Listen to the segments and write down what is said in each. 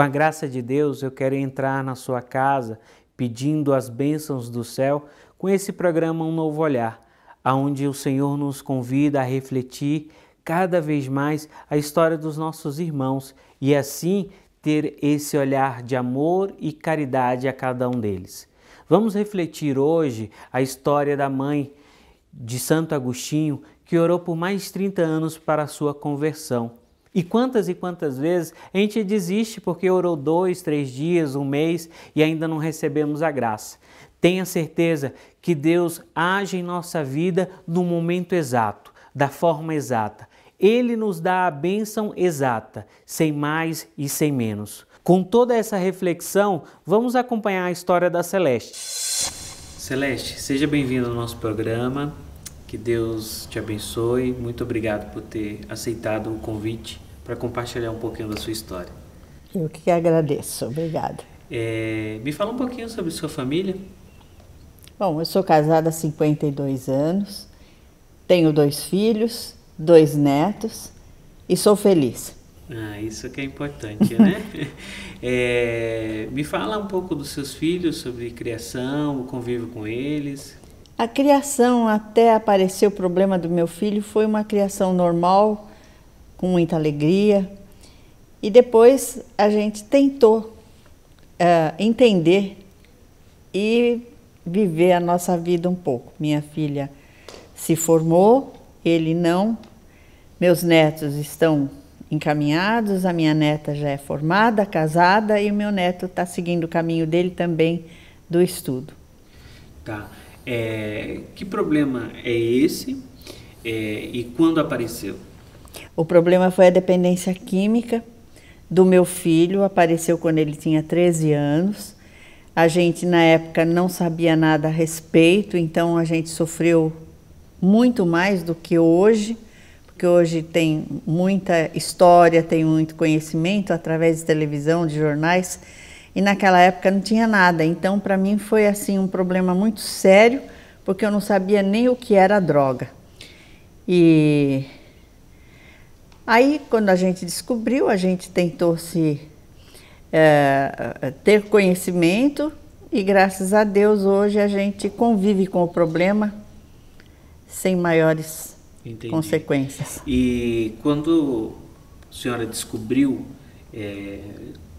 Com a graça de Deus, eu quero entrar na sua casa pedindo as bênçãos do céu com esse programa Um Novo Olhar, onde o Senhor nos convida a refletir cada vez mais a história dos nossos irmãos e assim ter esse olhar de amor e caridade a cada um deles. Vamos refletir hoje a história da mãe de Santo Agostinho, que orou por mais de 30 anos para a sua conversão. E quantas vezes a gente desiste porque orou 2, 3 dias, um mês e ainda não recebemos a graça. Tenha certeza que Deus age em nossa vida no momento exato, da forma exata. Ele nos dá a bênção exata, sem mais e sem menos. Com toda essa reflexão, vamos acompanhar a história da Celeste. Celeste, seja bem-vinda ao nosso programa. Que Deus te abençoe. Muito obrigado por ter aceitado o convite para compartilhar um pouquinho da sua história. Eu que agradeço. Obrigada. Me fala um pouquinho sobre sua família. Bom, eu sou casada há 52 anos, tenho 2 filhos, 2 netos e sou feliz. Isso que é importante, né? Me fala um pouco dos seus filhos, sobre criação, o convívio com eles. A criação, até aparecer o problema do meu filho, foi uma criação normal, com muita alegria. E depois a gente tentou entender e viver a nossa vida um pouco. Minha filha se formou, ele não. Meus netos estão encaminhados, a minha neta já é formada, casada, e o meu neto está seguindo o caminho dele também do estudo. Tá. Que problema é esse e quando apareceu? O problema foi a dependência química do meu filho, apareceu quando ele tinha 13 anos. A gente na época não sabia nada a respeito, então a gente sofreu muito mais do que hoje, porque hoje tem muita história, tem muito conhecimento através de televisão, de jornais, e naquela época não tinha nada. Então, para mim foi assim um problema muito sério, porque eu não sabia nem o que era droga. E aí, quando a gente descobriu, a gente tentou ter conhecimento e, graças a Deus, hoje a gente convive com o problema sem maiores consequências. E quando a senhora descobriu,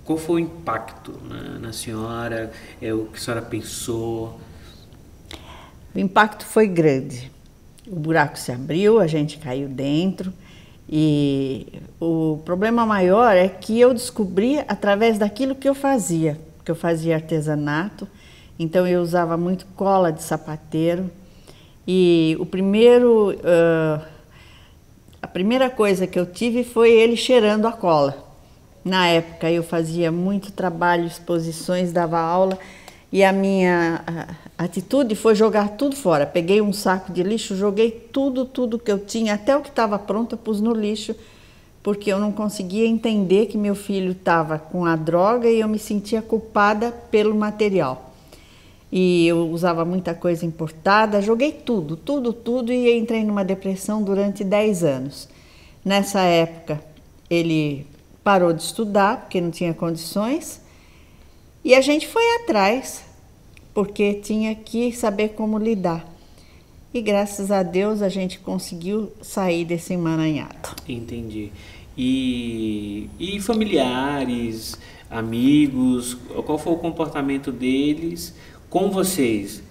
qual foi o impacto na senhora? O que a senhora pensou? O impacto foi grande. O buraco se abriu, a gente caiu dentro. E o problema maior é que eu descobri através daquilo que eu fazia. Porque eu fazia artesanato, então eu usava muito cola de sapateiro. E a primeira coisa que eu tive foi ele cheirando a cola. Na época eu fazia muito trabalho, exposições, dava aula, e a minha atitude foi jogar tudo fora. Peguei um saco de lixo, joguei tudo que eu tinha, até o que estava pronto eu pus no lixo, porque eu não conseguia entender que meu filho estava com a droga e eu me sentia culpada pelo material. E eu usava muita coisa importada, joguei tudo e entrei numa depressão durante 10 anos. Nessa época ele parou de estudar, porque não tinha condições, e a gente foi atrás, porque tinha que saber como lidar. E graças a Deus a gente conseguiu sair desse emaranhado. Entendi. E familiares, amigos, qual foi o comportamento deles com vocês?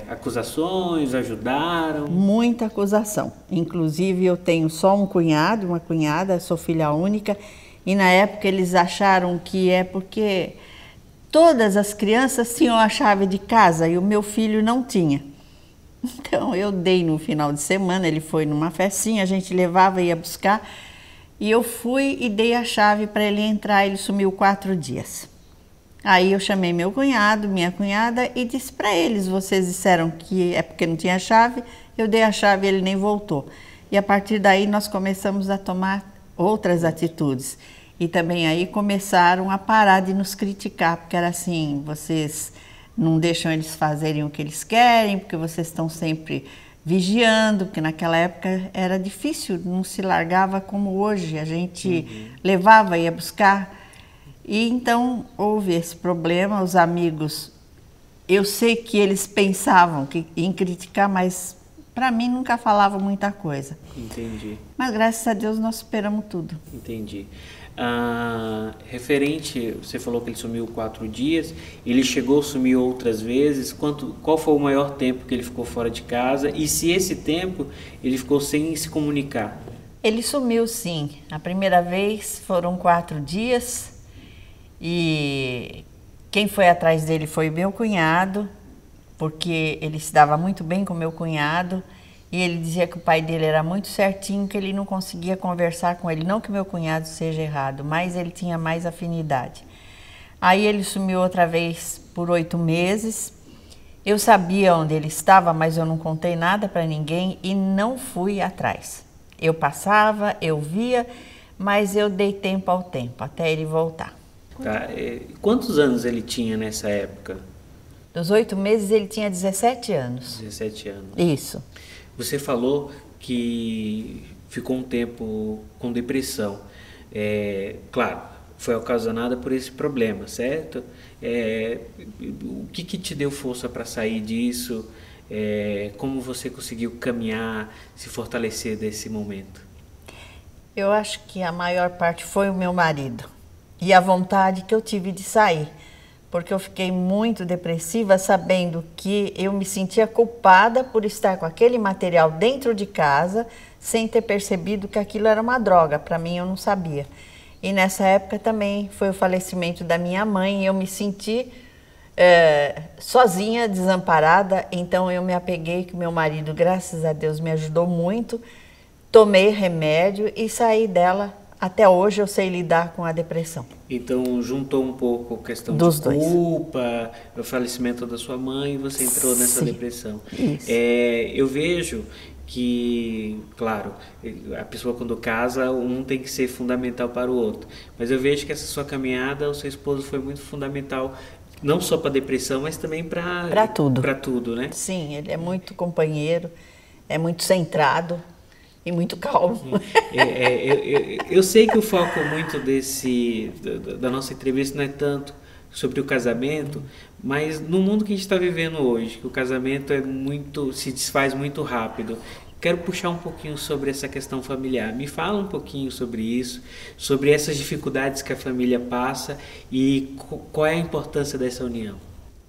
Acusações, ajudaram? Muita acusação. Inclusive eu tenho só um cunhado, uma cunhada, sou filha única, e na época eles acharam que é porque todas as crianças tinham a chave de casa e o meu filho não tinha. Então eu dei no final de semana, ele foi numa festinha, a gente levava e ia buscar, e eu fui e dei a chave para ele entrar, ele sumiu 4 dias. Aí eu chamei meu cunhado, minha cunhada e disse para eles, vocês disseram que é porque não tinha chave, eu dei a chave e ele nem voltou. E a partir daí nós começamos a tomar outras atitudes. E também aí começaram a parar de nos criticar, porque era assim, vocês não deixam eles fazerem o que eles querem, porque vocês estão sempre vigiando, porque naquela época era difícil, não se largava como hoje, a gente levava, ia buscar. E então houve esse problema, os amigos, eu sei que eles pensavam em criticar, mas para mim nunca falavam muita coisa. Entendi. Mas graças a Deus nós superamos tudo. Entendi. Referente, você falou que ele sumiu 4 dias, ele chegou a sumir outras vezes, qual foi o maior tempo que ele ficou fora de casa e se esse tempo ele ficou sem se comunicar? Ele sumiu sim, a primeira vez foram 4 dias e quem foi atrás dele foi meu cunhado, porque ele se dava muito bem com meu cunhado. E ele dizia que o pai dele era muito certinho, que ele não conseguia conversar com ele. Não que meu cunhado seja errado, mas ele tinha mais afinidade. Aí ele sumiu outra vez por 8 meses. Eu sabia onde ele estava, mas eu não contei nada para ninguém e não fui atrás. Eu passava, eu via, mas eu dei tempo ao tempo, até ele voltar. Tá. Quantos anos ele tinha nessa época? Dos 8 meses ele tinha 17 anos. 17 anos. Isso. Você falou que ficou um tempo com depressão. Claro, foi ocasionada por esse problema, certo? O que te deu força para sair disso? Como você conseguiu caminhar, se fortalecer desse momento? Eu acho que a maior parte foi o meu marido e a vontade que eu tive de sair. Porque eu fiquei muito depressiva sabendo que eu me sentia culpada por estar com aquele material dentro de casa sem ter percebido que aquilo era uma droga. Para mim, eu não sabia. E nessa época também foi o falecimento da minha mãe e eu me senti sozinha, desamparada. Então eu me apeguei que meu marido, graças a Deus, me ajudou muito. Tomei remédio e saí dela. Até hoje eu sei lidar com a depressão. Então juntou um pouco a questão dos de dois. Culpa, o falecimento da sua mãe e você entrou nessa depressão. Isso. Eu vejo que, claro, a pessoa quando casa, um tem que ser fundamental para o outro. Mas eu vejo que essa sua caminhada, o seu esposo foi muito fundamental, não só para a depressão, mas também para tudo. Para tudo, né? Sim, ele é muito companheiro, é muito centrado. E muito calmo. Eu sei que o foco muito da nossa entrevista não é tanto sobre o casamento, mas no mundo que a gente está vivendo hoje, que o casamento se desfaz muito rápido, quero puxar um pouquinho sobre essa questão familiar. Me fala um pouquinho sobre isso, sobre essas dificuldades que a família passa e qual é a importância dessa união.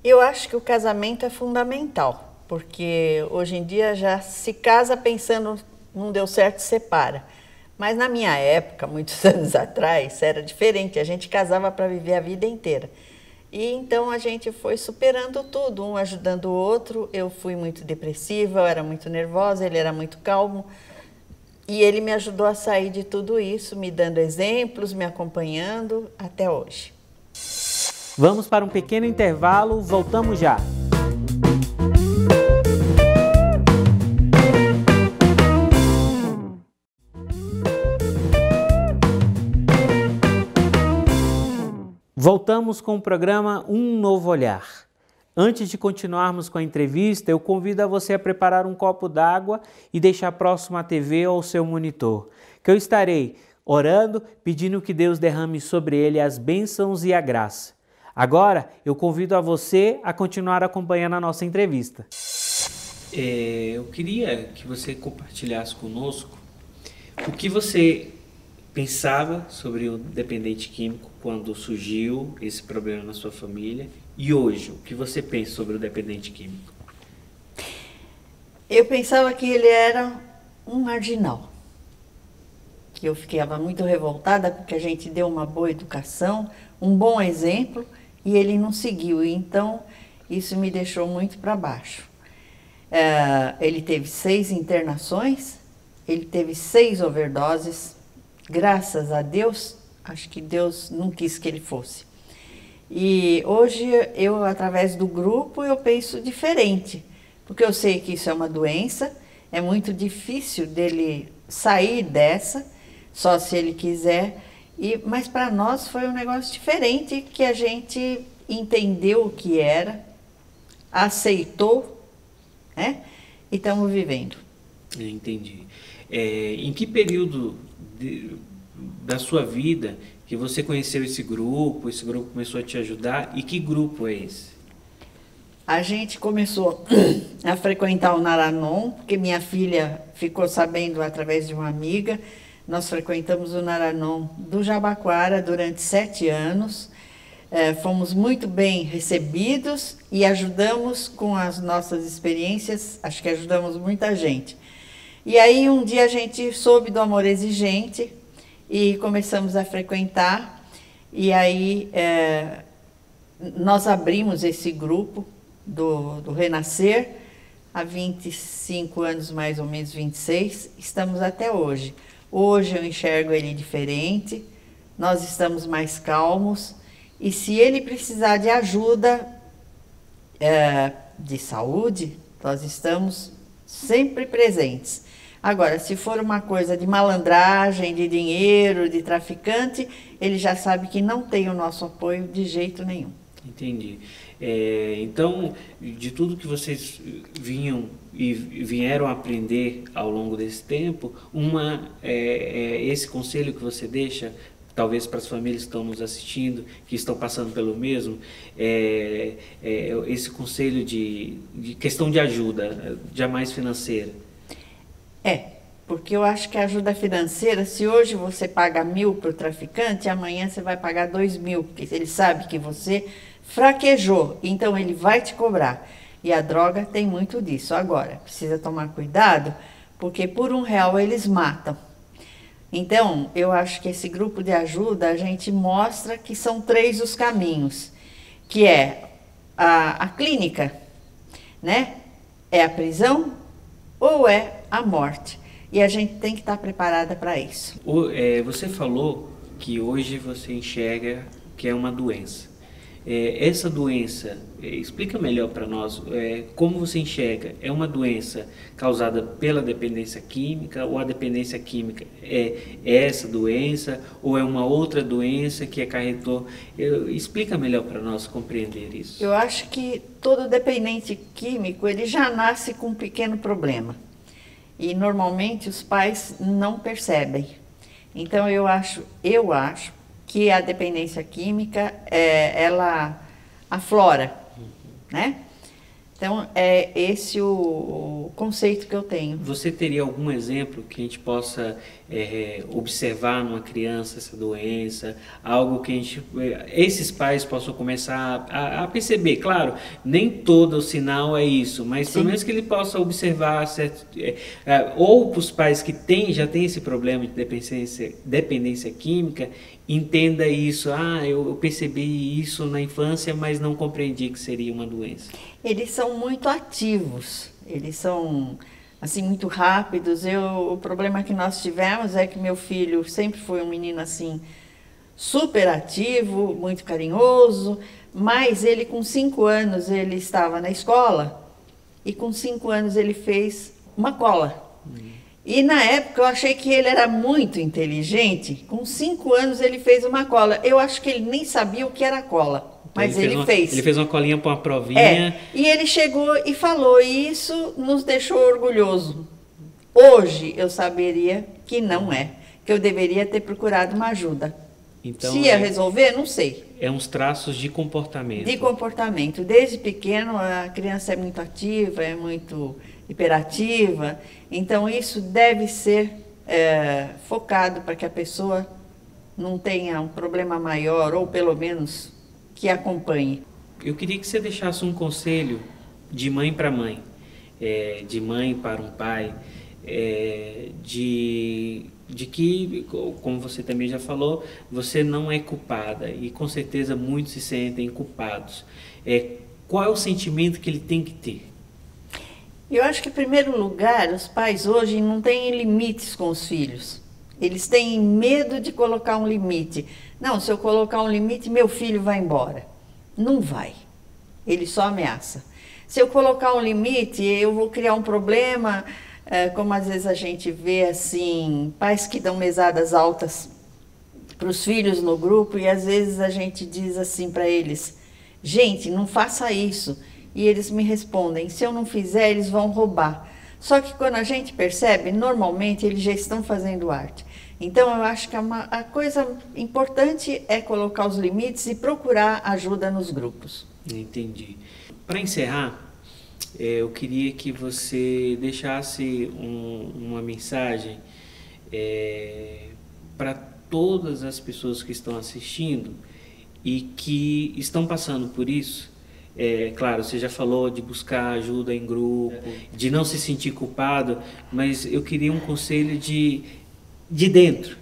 Eu acho que o casamento é fundamental, porque hoje em dia já se casa pensando não deu certo, separa. Mas na minha época, muitos anos atrás, era diferente. A gente casava para viver a vida inteira. E então a gente foi superando tudo, um ajudando o outro. Eu fui muito depressiva, eu era muito nervosa, ele era muito calmo. E ele me ajudou a sair de tudo isso, me dando exemplos, me acompanhando até hoje. Vamos para um pequeno intervalo, voltamos já. Voltamos com o programa Um Novo Olhar. Antes de continuarmos com a entrevista, eu convido a você a preparar um copo d'água e deixar próximo à TV ou ao seu monitor, que eu estarei orando, pedindo que Deus derrame sobre ele as bênçãos e a graça. Agora, eu convido a você a continuar acompanhando a nossa entrevista. Eu queria que você compartilhasse conosco o que você pensava sobre o dependente químico quando surgiu esse problema na sua família e hoje, o que você pensa sobre o dependente químico? Eu pensava que ele era um marginal, que eu ficava muito revoltada porque a gente deu uma boa educação, um bom exemplo e ele não seguiu, então isso me deixou muito para baixo. Ele teve 6 internações, ele teve 6 overdoses. Graças a Deus, acho que Deus não quis que ele fosse. E hoje, eu, através do grupo, eu penso diferente, porque eu sei que isso é uma doença, é muito difícil dele sair dessa, só se ele quiser, mas para nós foi um negócio diferente, que a gente entendeu o que era, aceitou, né? E estamos vivendo. Entendi. Em que período da sua vida que você conheceu esse grupo começou a te ajudar, e que grupo é esse? A gente começou a frequentar o Naranon, porque minha filha ficou sabendo através de uma amiga. Nós frequentamos o Naranon do Jabaquara durante 7 anos. Fomos muito bem recebidos e ajudamos com as nossas experiências, acho que ajudamos muita gente. E aí um dia a gente soube do Amor Exigente e começamos a frequentar, e aí nós abrimos esse grupo do Renascer há 25 anos, mais ou menos 26, estamos até hoje. Hoje eu enxergo ele diferente, nós estamos mais calmos, e se ele precisar de ajuda de saúde, nós estamos sempre presentes. Agora, se for uma coisa de malandragem, de dinheiro, de traficante, ele já sabe que não tem o nosso apoio de jeito nenhum. Entendi. Então, de tudo que vocês vieram aprender ao longo desse tempo, esse conselho que você deixa, talvez para as famílias que estão nos assistindo, que estão passando pelo mesmo, esse conselho de questão de ajuda, jamais financeira. Porque eu acho que a ajuda financeira, se hoje você paga 1.000 para o traficante, amanhã você vai pagar 2.000, porque ele sabe que você fraquejou, então ele vai te cobrar. E a droga tem muito disso. Agora, precisa tomar cuidado, porque por R$1 eles matam. Então, eu acho que esse grupo de ajuda, a gente mostra que são 3 os caminhos, que é a clínica, né? É a prisão ou é a morte. E a gente tem que estar preparada para isso. Você falou que hoje você enxerga que é uma doença. Essa doença, explica melhor para nós, como você enxerga? É uma doença causada pela dependência química, ou a dependência química é essa doença, ou é uma outra doença que acarretou? Explica melhor para nós compreender isso. Eu acho que todo dependente químico, ele já nasce com um pequeno problema. E normalmente os pais não percebem. Então eu acho que a dependência química, ela aflora, né? Então, é esse o conceito que eu tenho. Você teria algum exemplo que a gente possa observar numa criança essa doença? Algo que esses pais possam começar a perceber? Claro, nem todo o sinal é isso, mas pelo menos que ele possa observar, ou para os pais que já têm esse problema de dependência química, entenda isso. Eu percebi isso na infância, mas não compreendi que seria uma doença. Eles são muito ativos, eles são assim muito rápidos. O problema que nós tivemos é que meu filho sempre foi um menino assim super ativo, muito carinhoso, mas ele com 5 anos ele estava na escola e com 5 anos ele fez uma cola. E na época eu achei que ele era muito inteligente. Com 5 anos ele fez uma cola. Eu acho que ele nem sabia o que era cola, mas ele fez. Ele fez uma colinha para uma provinha. E ele chegou e falou, e isso nos deixou orgulhoso. Hoje eu saberia que não é, que eu deveria ter procurado uma ajuda. Então, se ia resolver, não sei. É uns traços de comportamento. De comportamento. Desde pequeno a criança é muito ativa, é muito hiperativa. Então isso deve ser focado para que a pessoa não tenha um problema maior, ou pelo menos que acompanhe. Eu queria que você deixasse um conselho de mãe para mãe, de mãe para um pai, de que, como você também já falou, você não é culpada e com certeza muitos se sentem culpados. Qual é o sentimento que ele tem que ter? Eu acho que, em primeiro lugar, os pais hoje não têm limites com os filhos. Eles têm medo de colocar um limite. Não, se eu colocar um limite, meu filho vai embora. Não vai. Ele só ameaça. Se eu colocar um limite, eu vou criar um problema, como às vezes a gente vê assim, pais que dão mesadas altas para os filhos no grupo, e às vezes a gente diz assim para eles, gente, não faça isso. E eles me respondem, se eu não fizer, eles vão roubar. Só que quando a gente percebe, normalmente eles já estão fazendo arte. Então, eu acho que a coisa importante é colocar os limites e procurar ajuda nos grupos. Entendi. Para encerrar, eu queria que você deixasse uma mensagem para todas as pessoas que estão assistindo e que estão passando por isso. Claro, você já falou de buscar ajuda em grupo, de não se sentir culpado, mas eu queria um conselho de dentro.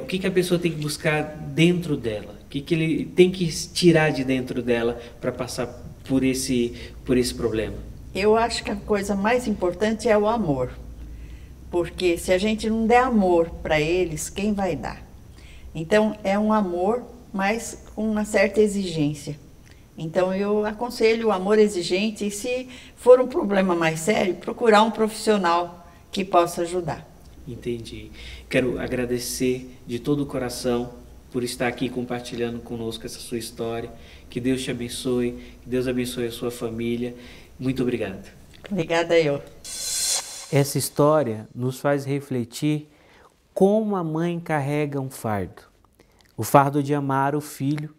O que a pessoa tem que buscar dentro dela? O que ele tem que tirar de dentro dela para passar por esse problema? Eu acho que a coisa mais importante é o amor. Porque se a gente não der amor para eles, quem vai dar? Então, é um amor, mas com uma certa exigência. Então, eu aconselho o amor exigente e, se for um problema mais sério, procurar um profissional que possa ajudar. Entendi. Quero agradecer de todo o coração por estar aqui compartilhando conosco essa sua história. Que Deus te abençoe, que Deus abençoe a sua família. Muito obrigado. Obrigada eu. Essa história nos faz refletir como a mãe carrega um fardo. O fardo de amar o filho,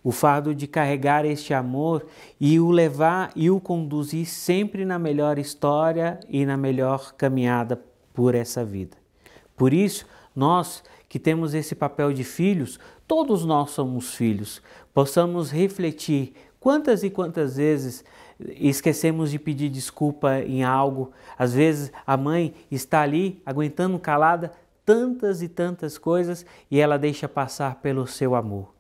o fardo de carregar este amor e o levar e o conduzir sempre na melhor história e na melhor caminhada por essa vida. Por isso, nós que temos esse papel de filhos, todos nós somos filhos, possamos refletir quantas e quantas vezes esquecemos de pedir desculpa em algo. Às vezes a mãe está ali aguentando calada tantas e tantas coisas e ela deixa passar pelo seu amor.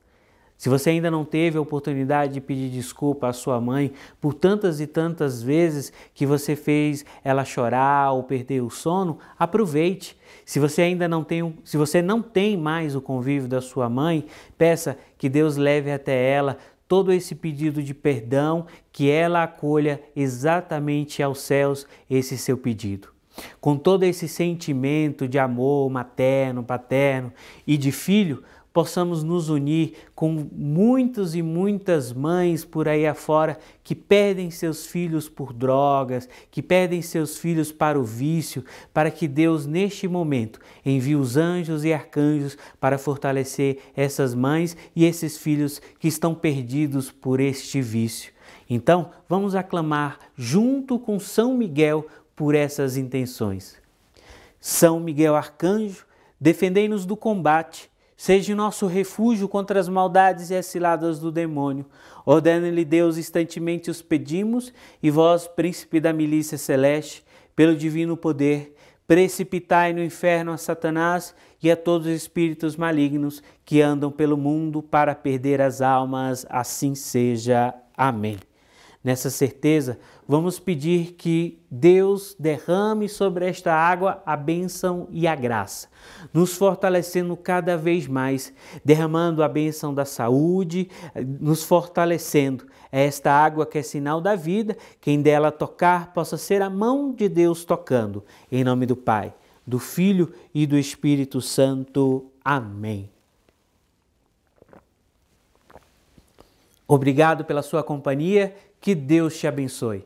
Se você ainda não teve a oportunidade de pedir desculpa à sua mãe por tantas e tantas vezes que você fez ela chorar ou perder o sono, aproveite. Se você não tem mais o convívio da sua mãe, peça que Deus leve até ela todo esse pedido de perdão, que ela acolha exatamente aos céus esse seu pedido. Com todo esse sentimento de amor materno, paterno e de filho, possamos nos unir com muitos e muitas mães por aí afora que perdem seus filhos por drogas, que perdem seus filhos para o vício, para que Deus, neste momento, envie os anjos e arcanjos para fortalecer essas mães e esses filhos que estão perdidos por este vício. Então, vamos aclamar junto com São Miguel por essas intenções. São Miguel Arcanjo, defendei-nos do combate. Seja o nosso refúgio contra as maldades e as ciladas do demônio. Ordene-lhe Deus, instantemente os pedimos, e vós, príncipe da milícia celeste, pelo divino poder, precipitai no inferno a Satanás e a todos os espíritos malignos que andam pelo mundo para perder as almas. Assim seja. Amém. Nessa certeza, vamos pedir que Deus derrame sobre esta água a bênção e a graça, nos fortalecendo cada vez mais, derramando a bênção da saúde, nos fortalecendo. Esta água que é sinal da vida, quem dela tocar possa ser a mão de Deus tocando. Em nome do Pai, do Filho e do Espírito Santo. Amém. Obrigado pela sua companhia. Que Deus te abençoe.